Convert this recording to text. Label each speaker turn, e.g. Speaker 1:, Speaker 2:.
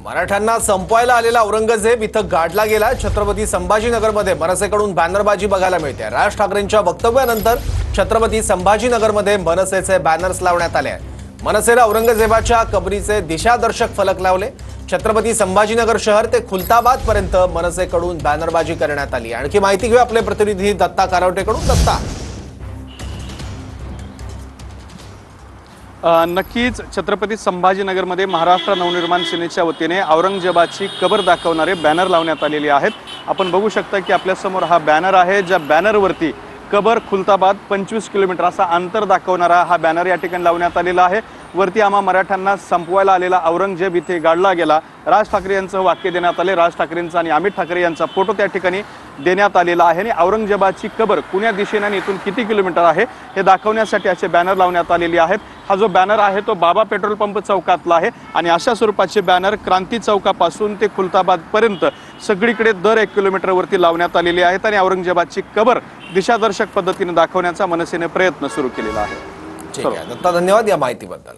Speaker 1: मराठ्यांना संपवायला आलेला औरंगजेब इथं गाडला गेला। छत्रपती संभाजीनगरमध्ये मनसेकडून बॅनरबाजी बघायला मिळते। राज ठाकरेंच्या वक्तव्यानंतर छत्रपती संभाजीनगरमध्ये मनसेचे बॅनर्स लावण्यात आले आहेत। मनसेने औरंगजेबाच्या कबरीचे दिशादर्शक फलक लावले। छत्रपती संभाजीनगर शहर ते खुलताबाद पर्यंत मनसेकडून बॅनरबाजी करण्यात आली। आणखी माहिती घेऊ आपले प्रतिनिधी दत्ता कारवटेकडून। दत्ता,
Speaker 2: नक्कीच छत्रपती संभाजीनगरमध्ये महाराष्ट्र नवनिर्माण सेनेच्या वतीने औरंगजेबाची कबर दाखवणारे बॅनर लावण्यात आलेले आहेत। आपण बघू शकता की आपल्या समोर हा बॅनर आहे, ज्या बॅनरवरती कबर खुलताबाद 25 किलोमीटर असा अंतर दाखवणारा हा बॅनर या ठिकाणी लावण्यात आलेला आहे। वरती आम्हा मराठ्यांना संपवायला आलेला औरंगजेब इथे गाडला गेला। राज ठाकरे यांचं वाक्य देण्यात आले। राज ठाकरेंचा आणि अमित ठाकरे यांचा फोटो त्या ठिकाणी देण्यात आलेला आहे। आणि औरंगजेबाची कबर कुण्या दिशेने आणि इथून किती किलोमीटर आहे हे दाखवण्यासाठी असे बॅनर लावण्यात आलेले आहेत। हा जो बॅनर आहे तो बाबा पेट्रोल पंप चौकातला आहे आणि अशा स्वरूपाचे बॅनर क्रांती चौकापासून ते खुलताबाद पर्यंत सगळीकडे दर 1 किलोमीटरवरती लावण्यात आलेले आहेत आणि औरंगजेबाची कबर दिशादर्शक पद्धतीने दाखवण्याचा मनसेने प्रयत्न सुरू केलेला आहे।
Speaker 1: ठीक आहे दत्ता, धन्यवाद या माहितीबद्दल।